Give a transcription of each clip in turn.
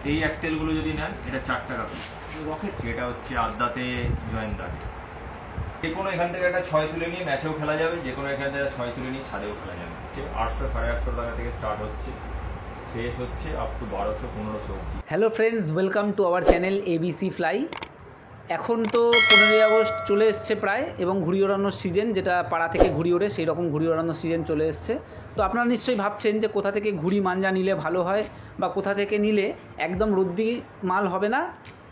এই অ্যাক্টেলগুলো যদি নেন এটা 4 টাকা পিস। রকেট এটা হচ্ছে আদ্যাতে জয়েন দাগে, যে কোনো এখান থেকে একটা 6 তুলে নিয়ে ম্যাচেও খেলা যাবে, যে কোনো এখান থেকে 6 তুলে নিয়ে ছাদেও খেলা যাবে। 800 850 টাকা থেকে স্টার্ট হচ্ছে, শেষ হচ্ছে আপ টু 1200 1500 অবধি। Hello friends, welcome to our channel ABC fly. এখন তো 15ই আগস্ট চলে এসছে প্রায়, এবং ঘুড়ি ওড়ানোর সিজন, যেটা পাড়া থেকে ঘুড়ি ওড়ে সেই রকম ঘুড়ি ওড়ানোর সিজন চলে এসছে। তো আপনারা নিশ্চয়ই ভাবছেন যে কোথা থেকে ঘুড়ি মাঞ্জা নিলে ভালো হয়, বা কোথা থেকে নিলে একদম রদ্দি মাল হবে না,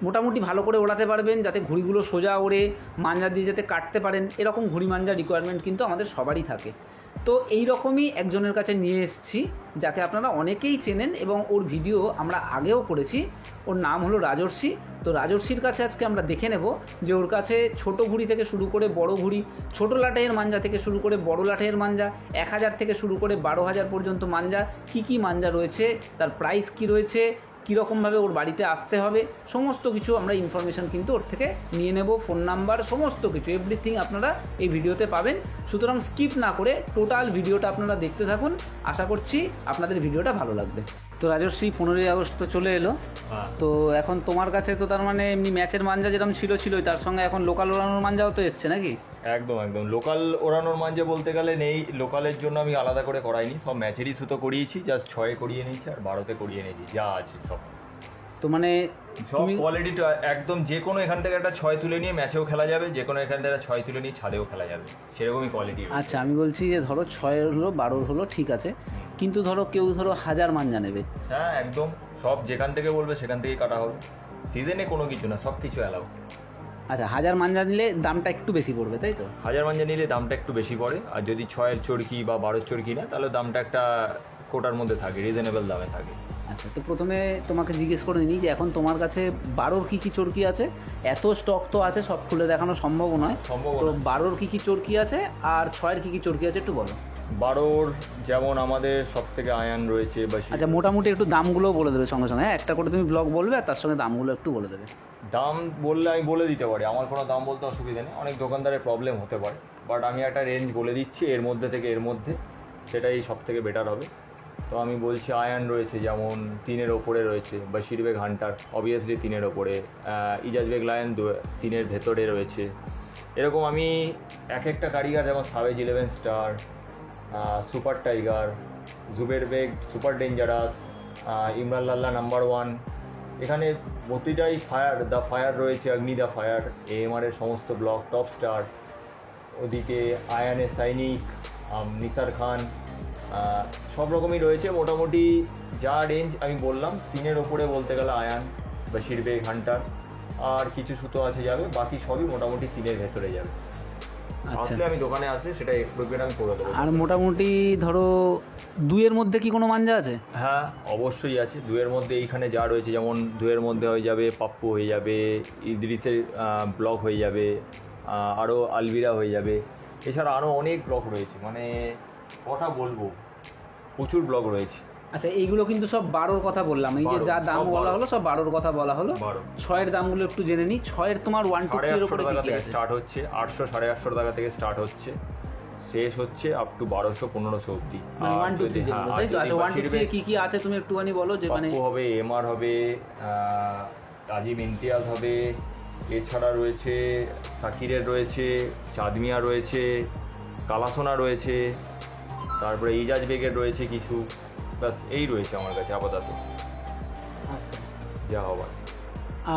মোটামুটি ভালো করে ওড়াতে পারবেন, যাতে ঘুড়িগুলো সোজা ওড়ে মাঞ্জা দিয়ে যাতে কাটতে পারেন, এরকম ঘুড়ি মাঞ্জা রিকোয়ারমেন্ট কিন্তু আমাদের সবারই থাকে। তো এই রকমই একজনের কাছে নিয়ে এসেছি, যাকে আপনারা অনেকেই চেনেন এবং ওর ভিডিও আমরা আগেও করেছি। ওর নাম হলো রাজর্ষি। তো রাজর্ষির কাছে আজকে আমরা দেখে নেব যে ওর কাছে ছোট ঘুড়ি থেকে শুরু করে বড় ঘুড়ি, ছোট লাটের মাঞ্জা থেকে শুরু করে বড় লাটের মাঞ্জা, 1000 থেকে শুরু করে 12,000 পর্যন্ত মাঞ্জা, কী মাঞ্জা রয়েছে, তার প্রাইস কী রয়েছে, কীরকমভাবে ওর বাড়িতে আসতে হবে, সমস্ত কিছু আমরা ইনফরমেশান কিন্তু ওর থেকে নিয়ে নেব। ফোন নাম্বার সমস্ত কিছু এভরিথিং আপনারা এই ভিডিওতে পাবেন। সুতরাং স্কিপ না করে টোটাল ভিডিওটা আপনারা দেখতে থাকুন। আশা করছি আপনাদের ভিডিওটা ভালো লাগবে। তো রাজর্ষি, 15ই আগস্ট তো চলে এলো, তো এখন তোমার কাছে তো তার মানে এমনি ম্যাচের মাঞ্জা যেরকম ছিলই, তার সঙ্গে এখন লোকাল ওড়ানোর মাঞ্জাও তো এসছে নাকি? একদম লোকাল ওড়ানোর মাঞ্জা বলতে গেলে নেই, লোকালের জন্য আমি আলাদা করে করাইনি, সব ম্যাচেরই সুতো করিয়েছি, জাস্ট 6-এ করিয়ে নিয়েছি আর 12-তে করিয়ে নিয়েছি, যা আছে সব। তো মানে সব কোয়ালিটিটা একদম, যে কোনো এখান থেকে একটা 6 তুলে নিয়ে ম্যাচেও খেলা যাবে, যে কোনো এখান থেকে 6 তুলে নিয়ে ছাদেও খেলা যাবে, সেরকমই কোয়ালিটি। আচ্ছা, আমি বলছি যে ধরো 6 হলো 12 হলো ঠিক আছে, কিন্তু ধরো কেউ 1000 মাঞ্জা নেবে, হ্যাঁ একদম সব যেখান থেকে বলবে সেখান থেকেই কাটা হবে, সিজনে কোনো কিছু না, সব কিছু অ্যালাউ। আচ্ছা, 1000 মাঞ্জা নিলে দামটা একটু বেশি পড়বে, তাই তো? 1000 মাঞ্জা নিলে দামটা একটু বেশি পড়ে, আর যদি 6-এর চরকি বা 12-এর চরকি না, তাহলে দামটা একটা কোটার মধ্যে থাকে, রিজনেবল দামে থাকে। আচ্ছা, তো প্রথমে তোমাকে জিজ্ঞেস করে নিই যে এখন তোমার কাছে 12-র কী কী চরকি আছে? এত স্টক তো আছে, সব খুলে দেখানো সম্ভব নয়, তো 12-র কী কী চরকি আছে আর 6-এর কী কী চরকি আছে একটু বলো। 12-র যেমন আমাদের সব থেকে আয়ান রয়েছে বা আচ্ছা, মোটামুটি একটু দামগুলোও বলে দেবে সঙ্গে সঙ্গে, হ্যাঁ একটা করে তুমি ব্লগ বলবে আর তার সঙ্গে দামগুলো একটু বলে দেবে। দাম বললে আমি বলে দিতে পারি, আমার কোনো দাম বলতে অসুবিধা নেই, অনেক দোকানদারের প্রবলেম হতে পারে, বাট আমি একটা রেঞ্জ বলে দিচ্ছি এর মধ্যে থেকে এর মধ্যে, সেটাই সব থেকে বেটার হবে। তো আমি বলছি আয়ান রয়েছে যেমন 3-এর ওপরে রয়েছে, বাশিরবেগ হান্টার অবভিয়াসলি 3-এর ওপরে, ইজাজবেগ লায়ন 3-এর ভেতরে রয়েছে। এরকম আমি এক একটা কারিগর, যেমন সাবেজ 11 স্টার, সুপার টাইগার, জুবের বেগ সুপার ডেঞ্জারাস, ইমরান লাল্লা নাম্বার 1, এখানে প্রতিটাই দ্য ফায়ার রয়েছে, অগ্নি দ্য ফায়ার, এএমআরের সমস্ত ব্লক, টপ স্টার, ওদিকে আয়ানের সাইনিক, নিসার খান, সব রকমই রয়েছে। মোটামুটি যা রেঞ্জ আমি বললাম, 3-এর ওপরে বলতে গেলে আয়ান, বাশিরবেগ হান্টার, আর কিছু সুতো আছে যাবে, বাকি সবই মোটামুটি 3-এর ভেতরে যাবে। আসলে আমি দোকানে আসলে সেটা এক্সপ্লেন আমি করে দেবো। আর মোটামুটি ধরো 2-এর মধ্যে কি কোনো মাঞ্জা আছে? হ্যাঁ অবশ্যই আছে। 2-এর মধ্যে এইখানে যা রয়েছে, যেমন 2-এর মধ্যে হয়ে যাবে পাপ্পু, হয়ে যাবে ইদ্রিসের ব্লক, হয়ে যাবে আরও আলভিরা হয়ে যাবে, এছাড়া আরও অনেক ব্লক রয়েছে, মানে কথা বলবো, প্রচুর ব্লক রয়েছে। আচ্ছা, এইগুলো কিন্তু সব 12-র কথা বললাম, এই যে যা দাম বলা হলো সব 12-র কথা বলা হলো। 6-এর দামগুলো একটু জেনে নিই। 6-এর তোমার 1 2 3 এর উপরে কি আছে? স্টার্ট হচ্ছে 800 850 টাকা থেকে স্টার্ট হচ্ছে, শেষ হচ্ছে আপ টু 1200 1500 অবধি। 1 2 3 যেগুলো, তাই তো? আচ্ছা, 1 2 3 কি কি আছে তুমি একটুখানি বলো, যে মানে হবে এমআর হবে, আজিম ইমতিয়াজ হবে, এছাড়া রয়েছে সাকিরের রয়েছে, চাঁদমিয়া রয়েছে, কালাসোনা রয়েছে, তারপরে ইজাজ বেগের রয়েছে কিছু, ব্যাস এই রয়েছে আমার কাছে আপাতত। আচ্ছা, যা হবার।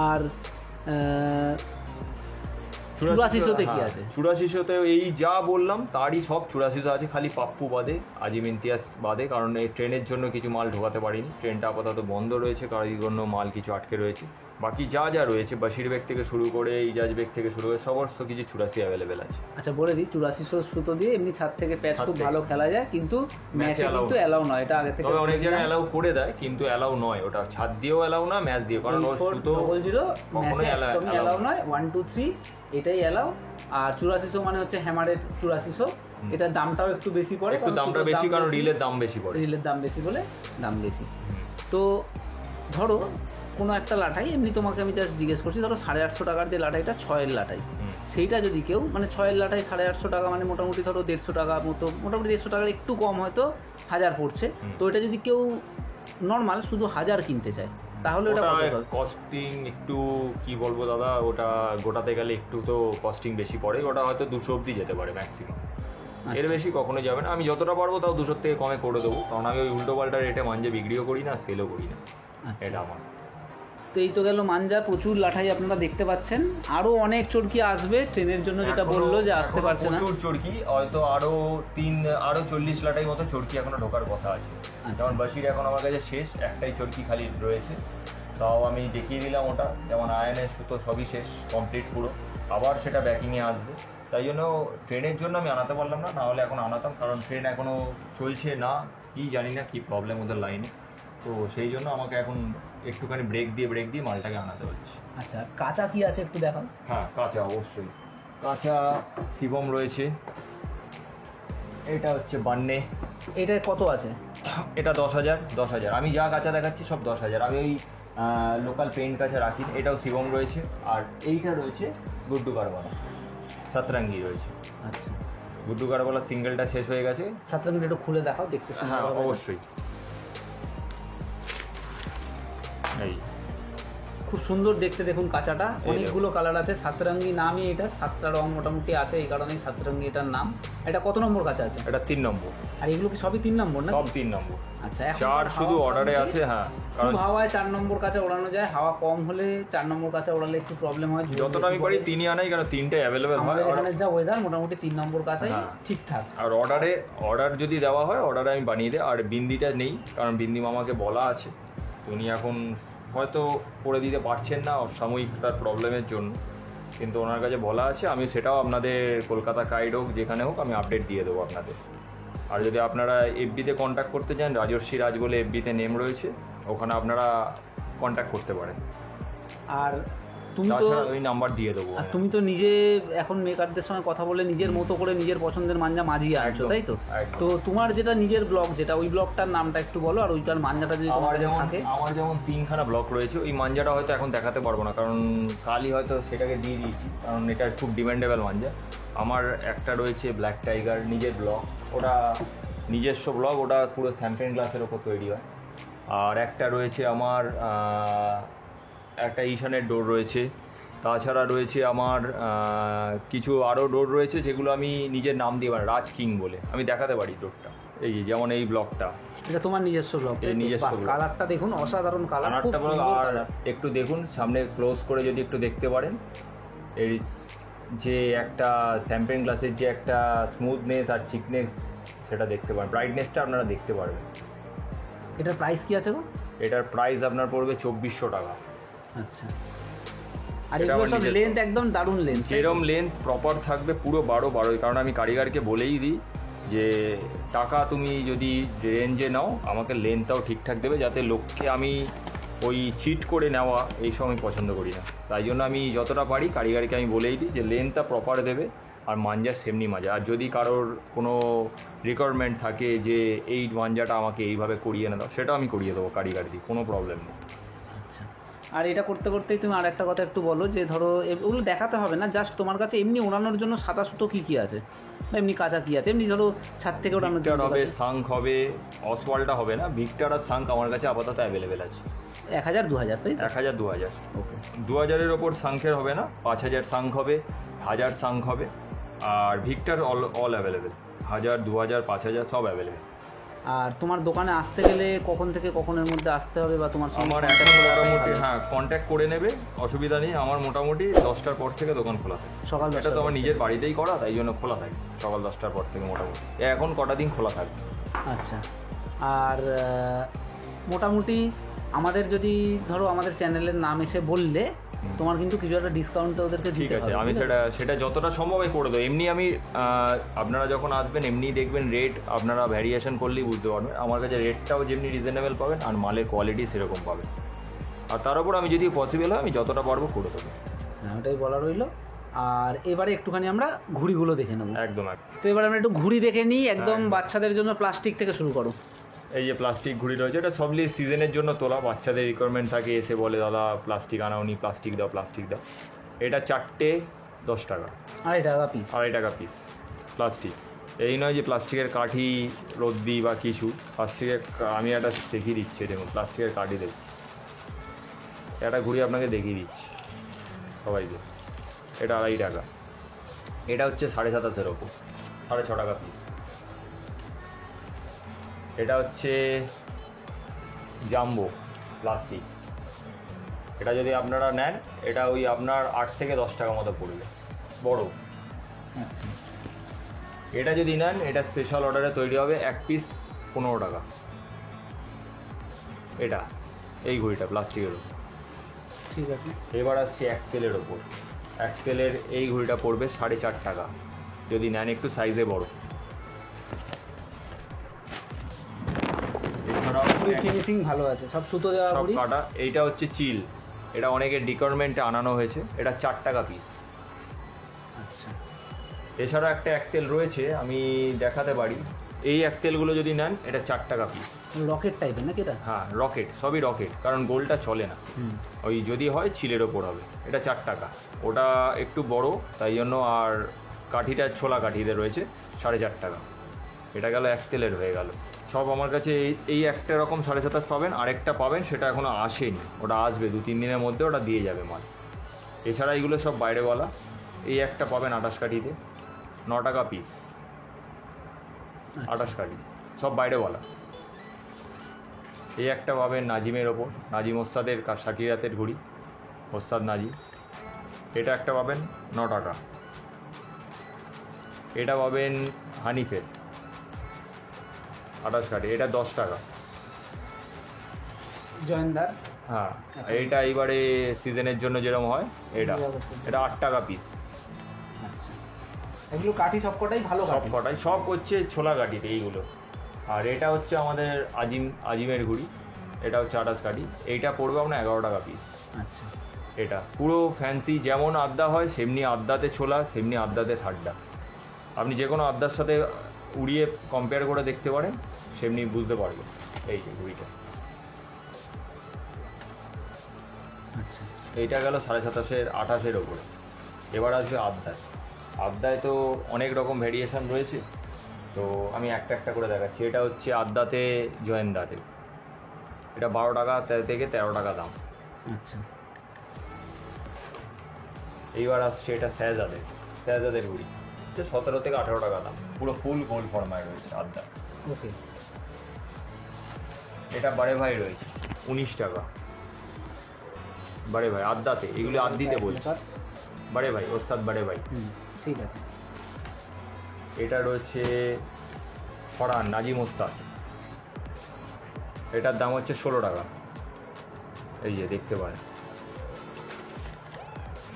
আর 8400-তে কি আছে? 8400-তে এই যা বললাম তারই সব 8400 আছে, খালি পাপ্পু বাদে, আজিম ইমতিয়াজ বাদে, কারণ এই ট্রেনের জন্য কিছু মাল ঢোকাতে পারিনি, ট্রেনটা আপাতত বন্ধ রয়েছে, কারণ এই জন্য মাল কিছু আটকে রয়েছে। বাকি যা যা রয়েছে, বাশিরবেগ থেকে শুরু করে ইজাজ বেগ থেকে শুরু করে সমস্ত কিছু 84 অ্যাভেলেবেল আছে। আচ্ছা, বলে দিই 8400 সুতো দিয়ে এমনি ছাদ থেকে প্যাচ খুব ভালো খেলা যায়, কিন্তু ম্যাচে কিন্তু অ্যালাউ নয়, এটা আগে থেকে। তবে অনেক জায়গায় অ্যালাউ করে দেয়, কিন্তু অ্যালাউ নয়, ওটা ছাদ দিয়েও অ্যালাউ না, ম্যাচ দিয়ে, কারণ ওর সুতো বলছিল ম্যাচে একদমই অ্যালাউ নয়। 1 2 3 এটাই অ্যালাউ। আর 8400 মানে হচ্ছে হ্যামারের 8400, এটার দামটাও একটু বেশি পড়ে, একটু দামটা বেশি, কারণ রিলের দাম বেশি পড়ে, রিলের দাম বেশি বলে দাম বেশি। তো ধরো কোনো একটা লাটাই, এমনি তোমাকে আমি জাস্ট জিজ্ঞেস করছি, ধরো 850 টাকার যে লাটাইটা 6-এর লাটাই, সেইটা যদি কেউ মানে 6-এর লাটাই 850 টাকা, মানে মোটামুটি ধরো 150 টাকা মতো, মোটামুটি 150 টাকার একটু কম হয়তো 1000 পড়ছে, তো এটা যদি কেউ নর্মাল শুধু 1000 কিনতে চায়, তাহলে ওটা কত হবে? কস্টিং একটু কি বলবো দাদা, ওটা গোটাতে গেলে একটু তো কস্টিং বেশি পড়ে, ওটা হয়তো 200 অবধি যেতে পারে ম্যাক্সিমাম, এর বেশি কখনো যাবে না। আমি যতটা পারবো তাও 200 থেকে কমে করে দেবো, কারণ আমি ওই উল্টো পাল্টা রেটে মাঞ্জা বিক্রিও করি না, সেলও করি না, আচ্ছা। এটা আমার। তো এই তো গেল মাঞ্জা, প্রচুর লাঠাই আপনারা দেখতে পাচ্ছেন। আরও অনেক চরকি আসবে ট্রেনের জন্য, যেটা বললো যে আসতে পারছে না। প্রচুর চরকি, হয়তো আরো 40 লাটাই মতো চরকি এখনো ঢোকার কথা আছে। যেমন বাসির এখন আমার কাছে শেষ, একটাই চরকি খালি রয়েছে, তাও আমি দেখিয়ে দিলাম ওটা। যেমন আয়নের সুতো সবই শেষ কমপ্লিট পুরো, আবার সেটা ব্যাকিংয়ে আসবে। তাই জন্য ট্রেনের জন্য আমি আনাতে পারলাম না, নাহলে এখন আনাতাম, কারণ ট্রেন এখনও চলছে না, কি জানি না কি প্রবলেম ওদের লাইনে, তো সেই জন্য আমাকে এখন একটুখানি ব্রেক দিয়ে মালটাকে আনাতে হচ্ছে। আচ্ছা, কাঁচা কি আছে একটু দেখাও। হ্যাঁ, কাঁচা অবশ্যই, কাঁচা শিবম রয়েছে, এটা হচ্ছে বান্নে। এটা কত আছে? এটা 10,000। আমি যা কাঁচা দেখাচ্ছি সব 10,000। আমি ওই লোকাল পেইন্ট কাঁচা রাখি। এটাও শিবম রয়েছে, আর এইটা রয়েছে গুড্ডু কারবালা, সাতরাঙ্গি রয়েছে। আচ্ছা, গুড্ডু কারবালা সিঙ্গেলটা শেষ হয়ে গেছে। সাতরাঙ্গি একটু খুলে দেখাও, দেখতে সুন্দর হ্যাঁ হবে। অবশ্যই, এই খুব সুন্দর দেখতে, দেখুন কাঁচাটা, অনেকগুলো কালার আছে। সাতরঙ্গি নামই এটা, 7টা রং মোটামুটি আছে, এই কারণেই সাতরঙ্গি এটার নাম। এটা কত নম্বর কাঁচা আছে? এটা 3 নম্বর। আর এগুলো কি সবই 3 নম্বর না? সব 3 নম্বর। আচ্ছা, এখন 4 শুধু অর্ডারে আছে। হ্যাঁ, কারণ হাওয়ায় 4 নম্বর কাঁচা ওড়ানো যায়, হাওয়া কম হলে 4 নম্বর কাঁচা ওড়ালে একটু প্রবলেম হয়। যতটা আমি পারি 3ই আনাই, কারণ 3টাই অ্যাভেলেবেল হয়। আমাদের এখানে যা ওয়েদার, মোটামুটি 3 নম্বর কাঁচাই ঠিকঠাক। আর অর্ডার যদি দেওয়া হয়, অর্ডারে আমি বানিয়ে দিই। আর বিন্দিটা নেই, কারণ বিন্দি মামাকে বলা আছে, উনি এখন হয়তো করে দিতে পারছেন না অসাময়িক তার প্রবলেমের জন্য, কিন্তু ওনার কাছে বলা আছে। আমি সেটাও আপনাদের কলকাতা কাইড হোক যেখানে হোক আমি আপডেট দিয়ে দেবো আপনাদের। আর যদি আপনারা এফবিতে কন্ট্যাক্ট করতে চান, রাজর্ষি রাজ বলে এফবিতে নেম রয়েছে, ওখানে আপনারা কন্ট্যাক্ট করতে পারেন। আর তুমি তো ওই নাম্বার দিয়ে দেবো। আর তুমি তো নিজে এখন মেকারদের সঙ্গে কথা বলে নিজের মতো করে নিজের পছন্দের মাঞ্জা মাজিয়ে আনছো, তাই তো? তো তোমার যেটা নিজের ব্লগ, যেটা ওই ব্লগটার নামটা একটু বলো, আর ওইটার মাঞ্জাটা যদি আমার যেমন 3খানা ব্লক রয়েছে। ওই মাঞ্জাটা হয়তো এখন দেখাতে পারবো না, কারণ কালই হয়তো সেটাকে দিয়ে দিয়েছি, কারণ এটা খুব ডিমান্ডেবল মাঞ্জা। আমার একটা রয়েছে ব্ল্যাক টাইগার, নিজের ব্লগ, ওটা নিজস্ব ব্লগ, ওটা পুরো স্যাম্পেন গ্লাসের ওপর তৈরি হয়। আর একটা রয়েছে আমার একটা ঈশানের ডোর রয়েছে। তাছাড়া রয়েছে আমার কিছু আরও ডোর রয়েছে, যেগুলো আমি নিজের নাম দিয়ে রাজ কিং বলে আমি দেখাতে পারি ডোরটা। এই যেমন এই ব্লকটা, এটা তোমার নিজস্ব ব্লগ। এই নিজস্ব ব্লগ। কালারটা দেখুন, অসাধারণ কালার। আর একটু দেখুন সামনে ক্লোজ করে, যদি একটু দেখতে পারেন, এই যে একটা স্যাম্পেন গ্লাসের যে একটা স্মুথনেস আর থিকনেস, সেটা দেখতে পারেন, ব্রাইটনেসটা আপনারা দেখতে পারবেন। এটার প্রাইস কি আছে গো? এটার প্রাইস আপনার পড়বে 2400 টাকা। আচ্ছা, আর এগুলো সব লেন্থ একদম দারুণ লেন্থ, যেরকম লেন্থ প্রপার থাকবে পুরো 12, কারণ আমি কারিগরকে বলেই দিই যে টাকা তুমি যদি রেঞ্জে নাও, আমাকে লেন্থটাও ঠিকঠাক দেবে, যাতে লোককে আমি ওই চিট করে নেওয়া এইসব আমি পছন্দ করি না। তাই জন্য আমি যতটা পারি কারিগরকে আমি বলেই দিই যে লেন্থটা প্রপার দেবে, আর মাঞ্জা সেমনি মাজা। আর যদি কারোর কোনো রিকোয়ারমেন্ট থাকে যে এই মাঞ্জাটা আমাকে এইভাবে করিয়ে না দাও, সেটাও আমি করিয়ে দেবো কারিগর দিয়ে, কোনো প্রবলেম নেই। আচ্ছা, আর এটা করতে করতেই তুমি আর একটা কথা একটু বলো, যে ধরো ওগুলো দেখাতে হবে না, জাস্ট তোমার কাছে এমনি ওড়ানোর জন্য সাদা সুতো কী আছে, এমনি কাঁচা কী আছে, এমনি ধরো ছাদ থেকে ওড়ানোর জন্য হবে, শাঙ্ক হবে, অসওয়ালটা হবে না, ভিক্টর আর শাঙ্ক আমার কাছে আপাতত অ্যাভেলেবেল আছে। 1000 2000, তাই 1000 2000। ওকে, 2000-এর ওপর শাঙ্খের হবে না, 5000 শাঙ্খ হবে, 1000 শাঙ্খ হবে, আর ভিক্টর অল অ্যাভেলেবেল, 1000 2000 5000 সব অ্যাভেলেবেল। আর তোমার দোকানে আসতে গেলে কখন থেকে কখনের মধ্যে আসতে হবে, বা তোমার সঙ্গে আমার এখন মোটামুটি কন্ট্যাক্ট করে নেবে, অসুবিধা নেই। আমার মোটামুটি 10টার পর থেকে দোকান খোলা থাকে। সকাল 10টা? এটা তো আমার নিজের বাড়িতেই করা, তাই জন্য খোলা থাকে সকাল 10টার পর থেকে মোটামুটি। এখন কটা দিন খোলা থাকে। আচ্ছা, আর মোটামুটি আমাদের যদি ধরো আমাদের চ্যানেলের নাম এসে বললে, তোমার কিন্তু কিছু একটা ডিসকাউন্ট ওদেরকে ঠিক দিতে আছে, হবে। আমি সেটা যতটা সম্ভব করে দেবো। এমনি আমি আপনারা যখন আসবেন এমনি দেখবেন, রেট আপনারা ভ্যারিয়েশন করলেই বুঝতে পারবেন। আমার কাছে রেটটাও যেমনি রিজনেবল পাবেন, আর মালের কোয়ালিটি সেরকম পাবেন। আর তার উপর আমি যদি পসিবল হয়, আমি যতটা পারবো করে দেবো। হ্যাঁ, ওটাই বলা রইলো। আর এবারে একটুখানি আমরা ঘুড়িগুলো দেখে নেবো। একদম। তো এবার আমরা একটু ঘুড়ি দেখে নিই, একদম বাচ্চাদের জন্য প্লাস্টিক থেকে শুরু করো। এই যে প্লাস্টিক ঘুড়ি রয়েছে, এটা সবলি সিজনের জন্য তোলা। বাচ্চাদের রিকোয়ারমেন্ট থাকে, এসে বলে দাদা প্লাস্টিক আনাওনি, প্লাস্টিক দাও প্লাস্টিক দাও। এটা 4টে 10 টাকা, 2.5 টাকা পিস। 2.5 টাকা পিস প্লাস্টিক। এই নয় যে প্লাস্টিকের কাঠি রোদ দিই বা কিছু, প্লাস্টিকের আমি একটা দেখিয়ে দিচ্ছি, দেখুন প্লাস্টিকের কাঠি দেখুন, একটা ঘুড়ি আপনাকে দেখিয়ে দিচ্ছি সবাইকে। এটা 2.5 টাকা, এটা হচ্ছে 27.5-এর ওপর, 6.5 টাকা পিস। এটা হচ্ছে জাম্বো প্লাস্টিক, এটা যদি আপনারা নেন এটা ওই আপনার 8 থেকে 10 টাকা মতো পড়বে, বড়। আচ্ছা, এটা যদি নেন এটা স্পেশাল অর্ডারে তৈরি হবে, 1 পিস 15 টাকা। এটা এই ঘড়িটা প্লাস্টিকের ওপর। ঠিক আছে। এবার আসছে 1 তেলের ওপর। 1 তেলের এই ঘড়িটা পড়বে 4.5 টাকা যদি নেন একটু সাইজে বড়। এছাড়াও ফিনিশিং ভালো আছে, সব সুতো দেওয়া সব ঘড়ি। কাটা। এইটা হচ্ছে চিল, এটা অনেকের ডিকোয়ারমেন্টে আনানো হয়েছে, এটা 4 টাকা পিস। আচ্ছা, এছাড়াও একটা 1 তেল রয়েছে, আমি দেখাতে পারি। এই 1 তেলগুলো যদি নেন এটা 4 টাকা পিস। রকেট টাইপের নাকি এটা? হ্যাঁ রকেট, সবই রকেট, কারণ গোলটা চলে না, ওই যদি হয় চিলের ওপর হবে। এটা 4 টাকা, ওটা একটু বড় তাই জন্য, আর কাঠিটা ছোলা কাঠিতে রয়েছে 4.5 টাকা। এটা গেল 1 তেলের হয়ে গেল সব। আমার কাছে এই একটা রকম 27.5 পাবেন, আরেকটা পাবেন সেটা এখনও আসেনি, ওটা আসবে 2-3 দিনের মধ্যে, ওটা দিয়ে যাবে মাল। এছাড়া এইগুলো সব বাইরে বলা। এই একটা পাবেন 28 কাঠিতে, 9 টাকা পিস, 28 কাঠি, সব বাইরে বলা। এই একটা পাবেন নাজিমের ওপর, নাজিম ওস্তাদের 60 রাতের ঘড়ি, ওস্তাদ নাজিম। এটা একটা পাবেন 9 টাকা। এটা পাবেন হানিফের 28 কাঠি, এটা 10 টাকা। জয়েন্দার। হ্যাঁ, এইটা এইবারে সিজনের জন্য যেরকম হয়, এটা 8 টাকা পিস। আচ্ছা, এগুলো কাঠি সবকটাই ভালো সব কাঠি। কটাই, সব হচ্ছে ছোলা কাঠিতে এইগুলো। আর এটা হচ্ছে আমাদের আজিমের ঘুড়ি, এটা হচ্ছে 28 কাঠি, এইটা পড়বে আপনার 11 টাকা পিস। আচ্ছা, এটা পুরো ফ্যান্সি, যেমন আদ্যা হয় সেমনি আদ্যাতে ছোলা, সেমনি আদ্যাতে ঠাড্ডা। আপনি যে কোনো আদ্যার সাথে উড়িয়ে কম্পেয়ার করে দেখতে পারেন, সেমনি বুঝতে পারবেন। এই যে ঘুড়িটা, আচ্ছা, এইটা গেল 27.5-এর 28-এর ওপরে। এবার আসবে আদ্যায়। আদ্যায় তো অনেক রকম ভেরিয়েশন রয়েছে, তো আমি একটা একটা করে দেখাচ্ছি। এটা হচ্ছে আদ্যাতে জয়েন্দাতে, এটা 12 টাকা থেকে 13 টাকা দাম। আচ্ছা, এইবার আসছে এটা শেহজাদের ঘুড়ি, হচ্ছে 17 থেকে 18 টাকা দাম, পুরো ফুল গোল্ড ফর্মায় রয়েছে আদ্যা। ওকে। এটা বারে ভাই রয়েছে 19 টাকা, বারে ভাই আদ্যাতে, এগুলি আদ্যিতে বলছি, বারে ভাই, ওস্তাদ বারে ভাই। ঠিক আছে। এটা রয়েছে ফরান নাজিম ওস্তাদ, এটার দাম হচ্ছে 16 টাকা, এই যে দেখতে পারেন।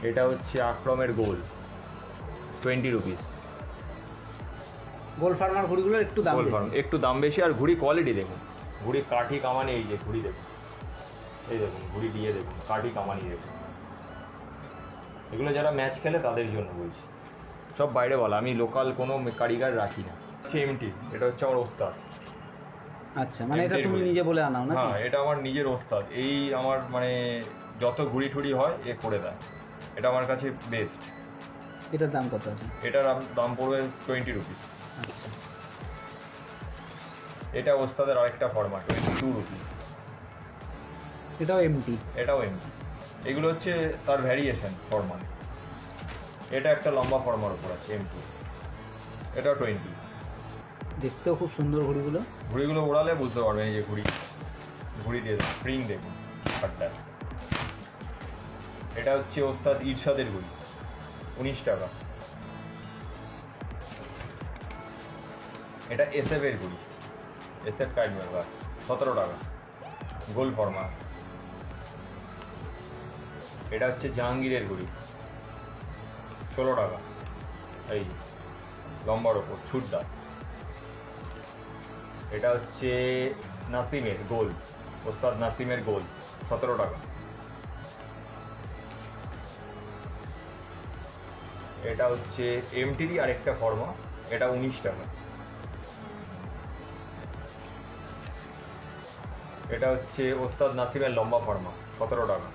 এটা হচ্ছে আক্রমের গোল, 20 রুপিস। গোল ফার্মার ঘুড়িগুলো একটু দাম গোল বেশি। ফার্ম একটু দাম বেশি, আর ঘুড়ি কোয়ালিটি দেখুন, ঘুড়ি কাঠি কামানি, এই যে ঘুড়ি দেখুন, এই দেখুন ঘুড়ি দিয়ে দেখুন, কাঠি কামানি দেখুন। এগুলো যারা ম্যাচ খেলে তাদের জন্য বলছি, সব বাইরে বলা, আমি লোকাল কোনো কারিগর রাখি না। এমটি, এটা হচ্ছে আমার ওস্তাদ। আচ্ছা, মানে এটা MT তুমি ঘুড়ি। নিজে বলে আনাও না? হ্যাঁ, এটা আমার নিজের ওস্তাদ, এই আমার মানে যত ঘুড়ি টুড়ি হয় এ করে দেয়, এটা আমার কাছে বেস্ট। এটার দাম কত আছে? এটার দাম পড়বে 20 রুপিস। আচ্ছা, এটা ওস্তাদের আরেকটা ফরম্যাট, 22 রুপিস। এটাও এমটি? এটাও এমটি। এগুলো হচ্ছে তার ভ্যারিয়েশন ফরম্যাট। এটা একটা লম্বা ফরমার উপর আছে এমটি, এটাও 20। দেখতেও খুব সুন্দর ঘুড়িগুলো। ঘুড়িগুলো ওড়ালে বুঝতে পারবেন, এই যে ঘুড়ি দিয়ে স্প্রিং দেখুন হাটটা। এটা হচ্ছে ওস্তাদ ইরশাদের ঘুড়ি, 19 টাকা। এটা এসএফের ঘুড়ি, এসএফ কাইডমের, 17 টাকা, গোল ফর্মা। এটা হচ্ছে জাহাঙ্গীরের ঘুড়ি, 16 টাকা, এই লম্বার ওপর ছুটদা। এটা হচ্ছে নাসিমের গোল, ওস্তাদ নাসিমের গোল, 17 টাকা। এটা হচ্ছে এমটিরই আরেকটা ফর্মা, এটা 19 টাকা। এটা হচ্ছে ওস্তাদ নাসিমের লম্বা ফর্মা, 17 টাকা।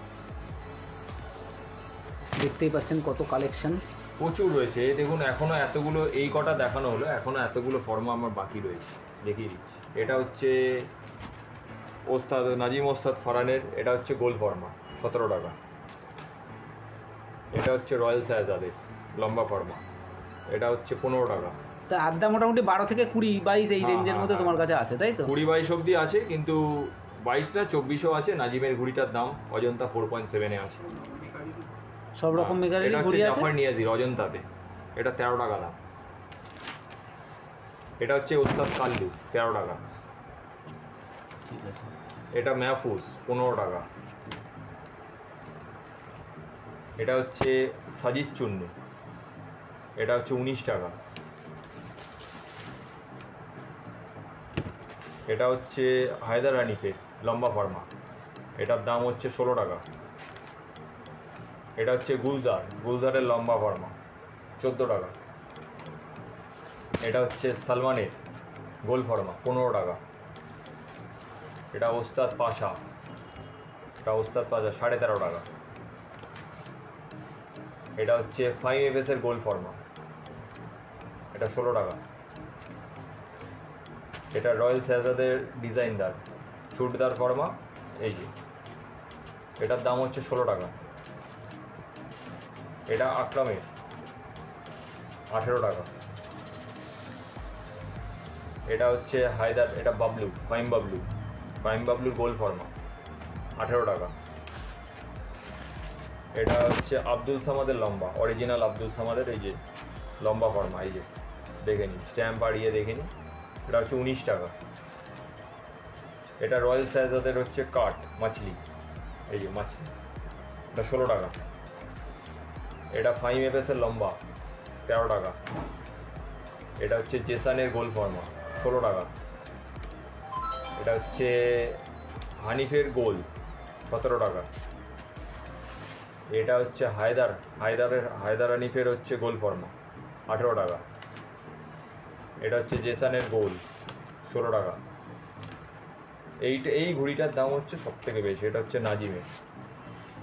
দেখতেই পাচ্ছেন কত কালেকশন, প্রচুর রয়েছে। এই দেখুন, এখনো এতগুলো, এই কটা দেখানো হলো, এখনো এতগুলো ফর্মা আমার বাকি রয়েছে, দেখিয়ে দিচ্ছি। এটা হচ্ছে ওস্তাদ নাজিম ওস্তাদ ফরানের, এটা হচ্ছে গোল ফর্মা, 17 টাকা। এটা হচ্ছে রয়্যাল সায়াজাদের লম্বা ফর্মা, এটা হচ্ছে 15 টাকা। তা আড্ডা মোটামুটি 12 থেকে 20, 22 এই রেঞ্জের মধ্যে তোমার কাছে আছে, তাই তো? 20-22 অবধি আছে, কিন্তু 22টা 24ও আছে। নাজিমের ঘুড়িটার দাম অজন্তা 4.7 আছে। সব রকম মেকারেরই এটা হচ্ছে ঘুড়ি আছে। জাফর নিয়াজির অজন্তাতে, এটা 13 টাকা দাম। এটা হচ্ছে উস্তাদ কাল্লু 13 টাকা। ঠিক আছে। এটা ম্যাফুস 15 টাকা। এটা হচ্ছে সাজিদ চুন্নু, এটা হচ্ছে 19 টাকা। এটা হচ্ছে হায়দার হানিফের লম্বা ফার্মা, এটার দাম হচ্ছে 16 টাকা। এটা হচ্ছে গুলজারের লম্বা ফার্মা 14 টাকা। এটা হচ্ছে সালমানের গোল ফার্মা 15 টাকা। এটা ওস্তাদ পাশা, এটা ওস্তাদ পাশা 13.5 টাকা। এটা হচ্ছে 5FS এর গোল ফর্মা, এটা 16 টাকা। এটা রয়্যাল সায়াজাদের ডিজাইনদার চুটদার ফর্মা, এই যে এটার দাম হচ্ছে 16 টাকা। এটা আকরামের 18 টাকা। এটা হচ্ছে হায়দার, এটা বাবলু ফাইম বাবলুর গোল ফর্মা 18 টাকা। এটা হচ্ছে আব্দুল সামাদের লম্বা, অরিজিনাল আব্দুল সামাদের এই যে লম্বা ফর্মা, এই যে দেখে নিন, স্ট্যাম্প বাড়িয়ে দেখে নিন, এটা হচ্ছে 19 টাকা। এটা রয়্যাল সায়াজাদের হচ্ছে কাট মাছলি, এই যে মাছলি, এটা 16 টাকা। এটা 5FS এর লম্বা 13 টাকা। এটা হচ্ছে জেসানের গোল ফর্মা 16 টাকা। এটা হচ্ছে হানিফের গোল 17 টাকা। এটা হচ্ছে হায়দার হানিফের হচ্ছে গোল ফর্মা 18 টাকা। এটা হচ্ছে জেসানের গোল 16 টাকা। এই ঘুড়িটার দাম হচ্ছে সব থেকে বেশি, এটা হচ্ছে নাজিমের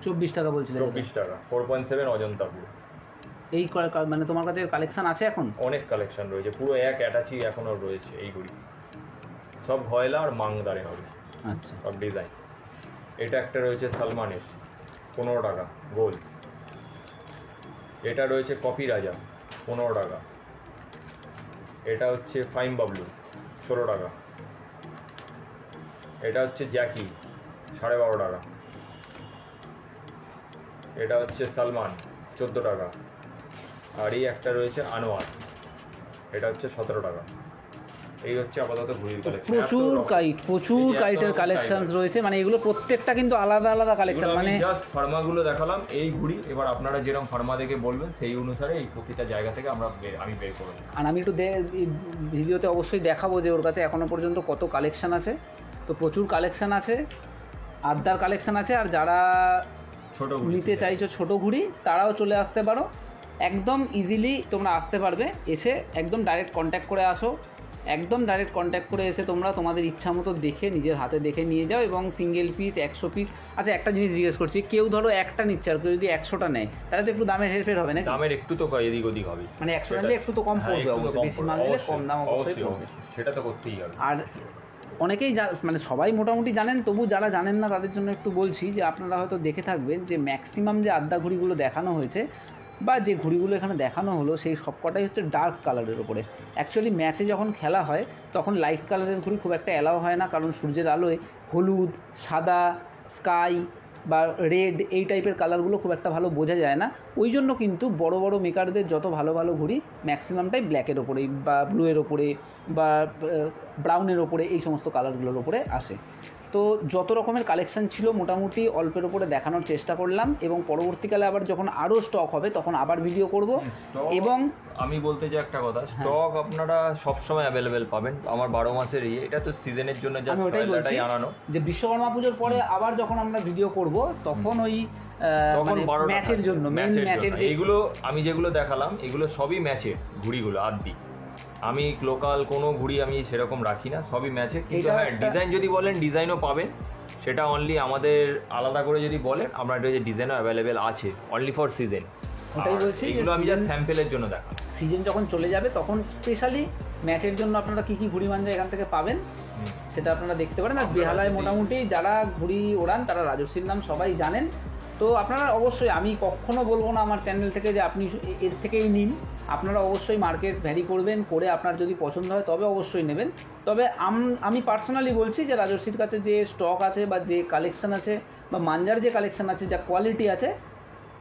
24 টাকা বলছিলেন। 24 টাকা 4.7 অজন্তা পুরো। এই মানে তোমার কাছে কালেকশন আছে এখন? অনেক কালেকশন রয়েছে, পুরো এক অ্যাটাচি এখনও রয়েছে এই ঘুড়ি, সব ভয়লা আর মাংদারে হবে। আচ্ছা। সব ডিজাইন। এটা একটা রয়েছে সালমানের 15 টাকা গোল। এটা রয়েছে কপি রাজা 15 টাকা। এটা হচ্ছে ফাইম বাবলু 16 টাকা। এটা হচ্ছে জ্যাকি 12.5 টাকা। এটা হচ্ছে সালমান 14 টাকা। আর এই একটা রয়েছে আনোয়ার, এটা হচ্ছে 17 টাকা। এই হচ্ছে আপাতত ঘুড়ির কালেকশন। প্রচুর কাইটের কালেকশন রয়েছে, মানে এগুলো প্রত্যেকটা কিন্তু আলাদা আলাদা কালেকশন। মানে জাস্ট ফার্মাগুলো দেখালাম এই ঘুড়ি, এবার আপনারা যেরকম ফার্মা দেখে বলবেন সেই অনুসারে এই প্রতিটা জায়গা থেকে আমি বের করব। আর আমি একটু ভিডিওতে অবশ্যই দেখাবো যে ওর কাছে এখনো পর্যন্ত কত কালেকশন আছে। তো প্রচুর কালেকশন আছে, আড্ডার কালেকশন আছে। আর যারা ছোট নিতে চাইছো ছোট ঘুড়ি, তারাও চলে আসতে পারো, একদম ইজিলি তোমরা আসতে পারবে। এসে একদম ডাইরেক্ট কন্ট্যাক্ট করে আসো, একদম ডাইরেক্ট কন্ট্যাক্ট করে এসে তোমরা তোমাদের ইচ্ছা মতো দেখে নিজের হাতে দেখে নিয়ে যাও। এবং সিঙ্গেল পিস 100 পিস। আচ্ছা, একটা জিনিস জিজ্ঞেস করছি, কেউ ধরো একটা নিচ্ছে আর কেউ যদি 100টা নেয়, তাহলে তো একটু দামের হেরফের হবে না? দামের একটু তো এদিক ওদিক হবে, মানে 100 নিলে একটু তো কম পড়বে, অবশ্যই বেশি মাল নিলে কম দাম অবশ্যই পড়বে, সেটা তো করতেই হবে। আর অনেকেই মানে সবাই মোটামুটি জানেন, তবু যারা জানেন না তাদের জন্য একটু বলছি যে আপনারা হয়তো দেখে থাকবেন যে ম্যাক্সিমাম যে আড্ডা ঘুড়িগুলো দেখানো হয়েছে বা যে ঘুড়িগুলো এখানে দেখানো হলো, সেই সবকটাই হচ্ছে ডার্ক কালারের ওপরে। অ্যাকচুয়ালি ম্যাচে যখন খেলা হয় তখন লাইট কালারের ঘুড়ি খুব একটা অ্যালাও হয় না, কারণ সূর্যের আলোয় হলুদ, সাদা, স্কাই বা রেড এই টাইপের কালারগুলো খুব একটা ভালো বোঝা যায় না। ওই জন্য কিন্তু বড় বড় মেকারদের যত ভালো ভালো ঘুড়ি ম্যাক্সিমামটাই ব্ল্যাকের ওপরেই বা ব্লুয়ের ওপরে বা ব্রাউনের ওপরে এই সমস্ত কালারগুলোর ওপরে আসে। তো যত রকমের কালেকশান ছিল মোটামুটি অল্পের ওপরে দেখানোর চেষ্টা করলাম, এবং পরবর্তীকালে আবার যখন আরও স্টক হবে তখন আবার ভিডিও করব। এবং আমি বলতে চাই একটা কথা, স্টক আপনারা সবসময় অ্যাভেলেবেল পাবেন। আমার 12 মাসের এটা তো সিজনের জন্য জাস্ট ওটাই আনানো, যে বিশ্বকর্মা পুজোর পরে আবার যখন আমরা ভিডিও করব তখন ওই ম্যাচের জন্য মেইন ম্যাচের এইগুলো আমি যেগুলো দেখালাম এগুলো সবই ম্যাচের ঘুড়িগুলো। আদি আমি লোকাল কোনো ঘুড়ি আমি সেরকম রাখি না, সবই ম্যাচের। কিন্তু হ্যাঁ, ডিজাইন যদি বলেন ডিজাইনও পাবেন, সেটা অনলি আমাদের আলাদা করে যদি বলেন আমরা এটা যে ডিজাইনও অ্যাভেলেবেল আছে অনলি ফর সিজন। ওটাই বলছি, এগুলো আমি জাস্ট স্যাম্পেলের জন্য দেখালাম। সিজন যখন চলে যাবে তখন স্পেশালি ম্যাচের জন্য আপনারা কী কী ঘুড়ি মাঞ্জা এখান থেকে পাবেন সেটা আপনারা দেখতে পারেন। আর বেহালায় মোটামুটি যারা ঘুড়ি ওড়ান তারা রাজর্ষির নাম সবাই জানেন। তো আপনারা অবশ্যই, আমি কখনো বলবো না আমার চ্যানেল থেকে যে আপনি এর থেকেই নিন। আপনারা অবশ্যই মার্কেট ভ্যারি করবেন, করে আপনার যদি পছন্দ হয় তবে অবশ্যই নেবেন। তবে আমি পার্সোনালি বলছি যে রাজর্ষির কাছে যে স্টক আছে বা যে কালেকশান আছে বা মাঞ্জার যে কালেকশান আছে, যা কোয়ালিটি আছে,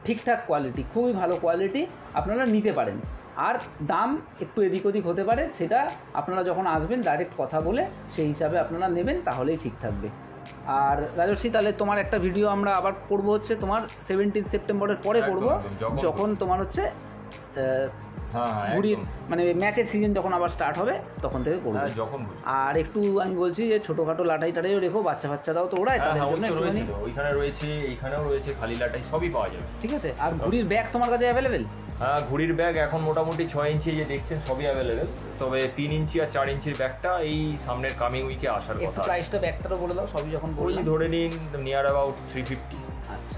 ঠিকঠাক কোয়ালিটি, খুবই ভালো কোয়ালিটি, আপনারা নিতে পারেন। আর দাম একটু এদিক ওদিক হতে পারে, সেটা আপনারা যখন আসবেন ডাইরেক্ট কথা বলে সেই হিসাবে আপনারা নেবেন, তাহলেই ঠিক থাকবে। আর রাজর্ষি, তাহলে তোমার একটা ভিডিও আমরা আবার করবো, হচ্ছে তোমার 17 সেপ্টেম্বরের পরে করবো, যখন তোমার হচ্ছে ঘুড়ির মানে ম্যাচের সিজন যখন আবার স্টার্ট হবে তখন থেকে করবো। আর একটু আমি বলছি যে ছোটোখাটো লাটাই টাটাইও রেখো, বাচ্চারাও তো ওড়ায়, তাদের জন্য একটুখানি ওইখানে রয়েছে, এইখানেও রয়েছে, খালি লাটাই সবই পাওয়া যাবে। ঠিক আছে। আর ঘুড়ির ব্যাগ তোমার কাছে অ্যাভেলেবেল? হ্যাঁ, ঘুড়ির ব্যাগ এখন মোটামুটি 6 ইঞ্চি যে দেখছেন সবই অ্যাভেলেবেল। তবে 3 ইঞ্চি আর 4 ইঞ্চির ব্যাগটা এই সামনের কামিং উইকে আসার কথা। প্রাইসটা ব্যাগটারও বলে দাও, সবই যখন বলছি ধরে নিন নিয়ার অ্যাবাউট 350। আচ্ছা,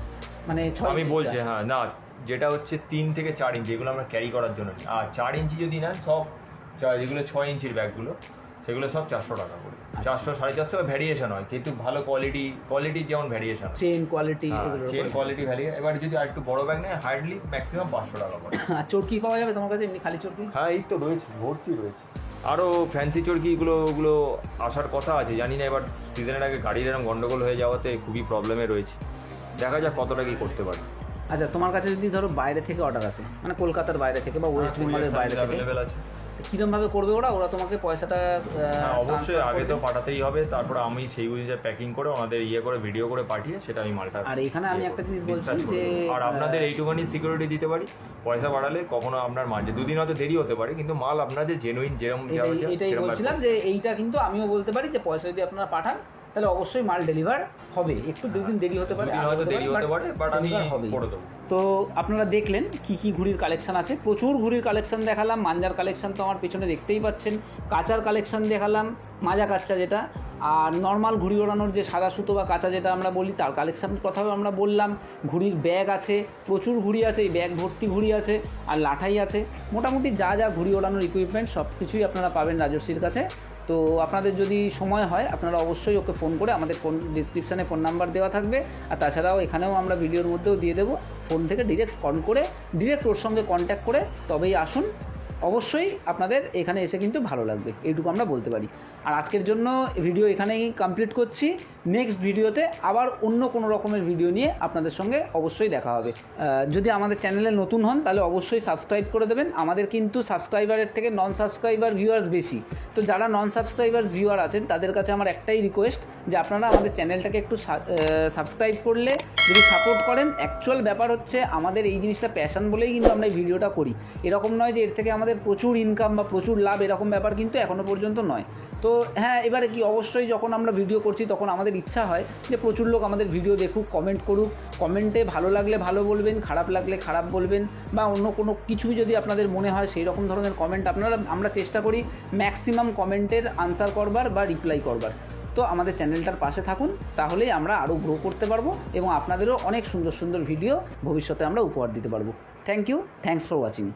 মানে 6 আমি বলছি, হ্যাঁ না, যেটা হচ্ছে 3 থেকে 4 ইঞ্চি, এগুলো আমরা ক্যারি করার জন্য নিই। আর 4 ইঞ্চি যদি নেন, সব যেগুলো 6 ইঞ্চির ব্যাগগুলো সেগুলো সব 400 টাকা করে। 400 450 ভ্যারিয়েশন হয়, কিন্তু ভালো কোয়ালিটির যেমন ভ্যারিয়েশন, চেন কোয়ালিটি ভ্যারিয়ে। এবার যদি আর একটু বড় ব্যাগ নেয়, হার্ডলি ম্যাক্সিমাম 500 টাকা পড়ে। আর চরকি পাওয়া যাবে তোমার কাছে, এমনি খালি চরকি? হ্যাঁ, এই তো রয়েছে, ভর্তি রয়েছে। আরও ফ্যান্সি চরকিগুলো ওগুলো আসার কথা আছে, জানি না। এবার সিজনের আগে গাড়ির এরকম গন্ডগোল হয়ে যাওয়াতে খুবই প্রবলেমে রয়েছে, দেখা যাক কতটা কি করতে পারি। আচ্ছা, তোমার কাছে যদি ধরো বাইরে থেকে অর্ডার আসে, মানে কলকাতার বাইরে থেকে বা ওয়েস্ট বেঙ্গলের বাইরে থেকে, অ্যাভেলেবেল আছে, কিরমভাবে করবে ওরা তোমাকে পয়সাটা? অবশ্যই আগে তো পাঠাতেই হবে, তারপর আমি সেই অনুযায়ী প্যাকিং করে ওনাদের করে ভিডিও করে পাঠিয়ে সেটা আমি মালটা। আর এখানে আমি একটা জিনিস বলছি যে, আর আপনাদের এইটুখানি সিকিউরিটি দিতে পারি, পয়সা বাড়ালে কখনো আপনার মাঝে দুদিন হয়তো দেরি হতে পারে, কিন্তু মাল আপনাদের জেনুইন যেরকম। এটাই বলছিলাম যে এইটা কিন্তু আমিও বলতে পারি যে পয়সা যদি আপনারা পাঠান তাহলে অবশ্যই মাল ডেলিভার হবে। একটু দুদিন দেরি হতে পারে, বাট আমি করে দেবো। তো আপনারা দেখলেন কি কি ঘুড়ির কালেকশন আছে, প্রচুর ঘুড়ির কালেকশন দেখালাম। মাঞ্জার কালেকশন তো আমার পেছনে দেখতেই পাচ্ছেন, কাঁচার কালেকশন দেখালাম, মাজা কাঁচা যেটা, আর নর্মাল ঘুড়ি ওড়ানোর যে সাদা সুতো বা কাঁচা যেটা আমরা বলি তার কালেকশন কথাও আমরা বললাম। ঘুড়ির ব্যাগ আছে, প্রচুর ঘুড়ি আছে, এই ব্যাগ ভর্তি ঘুড়ি আছে, আর লাঠাই আছে। মোটামুটি যা যা ঘুড়ি ওড়ানোর ইকুইপমেন্ট সব কিছুই আপনারা পাবেন রাজর্ষির কাছে। তো আপনাদের যদি সময় হয় আপনারা অবশ্যই ওকে ফোন করে, আমাদের ফোন ডিসক্রিপশানে ফোন নাম্বার দেওয়া থাকবে, আর তাছাড়াও এখানেও আমরা ভিডিওর মধ্যেও দিয়ে দেবো, ফোন থেকে ডিরেক্ট কল করে ডিরেক্ট ওর সঙ্গে কন্ট্যাক্ট করে তবেই আসুন। অবশ্যই আপনাদের এখানে এসে কিন্তু ভালো লাগবে, এইটুকু আমরা বলতে পারি। আর আজকের জন্য ভিডিও এখানেই কমপ্লিট করছি। নেক্সট ভিডিওতে আবার অন্য কোনো রকমের ভিডিও নিয়ে আপনাদের সঙ্গে অবশ্যই দেখা হবে। যদি আমাদের চ্যানেলে নতুন হন তাহলে অবশ্যই সাবস্ক্রাইব করে দেবেন। আমাদের কিন্তু সাবস্ক্রাইবারের থেকে নন সাবস্ক্রাইবার ভিউয়ার্স বেশি। তো যারা নন সাবস্ক্রাইবার ভিউয়ার আছেন তাদের কাছে আমার একটাই রিকোয়েস্ট যে আপনারা আমাদের চ্যানেলটাকে একটু সাবস্ক্রাইব করলে যদি সাপোর্ট করেন। অ্যাকচুয়াল ব্যাপার হচ্ছে আমাদের এই জিনিসটা প্যাশন বলেই কিন্তু আমরা এই ভিডিওটা করি। এরকম নয় যে এর থেকে আমাদের প্রচুর ইনকাম বা প্রচুর লাভ, এরকম ব্যাপার কিন্তু এখনও পর্যন্ত নয়। তো হ্যাঁ, এবারে কি অবশ্যই যখন আমরা ভিডিও করছি তখন আমাদের ইচ্ছা হয় যে প্রচুর লোক আমাদের ভিডিও দেখুক, কমেন্ট করুক। কমেন্টে ভালো লাগলে ভালো বলবেন, খারাপ লাগলে খারাপ বলবেন, বা অন্য কোনো কিছুই যদি আপনাদের মনে হয় সেই রকম ধরনের কমেন্ট আমরা চেষ্টা করি ম্যাক্সিমাম কমেন্টের আনসার করবার বা রিপ্লাই করবার। তো আমাদের চ্যানেলটার পাশে থাকুন, তাহলেই আমরা আরও গ্রো করতে পারবো এবং আপনাদেরও অনেক সুন্দর সুন্দর ভিডিও ভবিষ্যতে আমরা উপহার দিতে পারবো। Thank you, thanks for watching.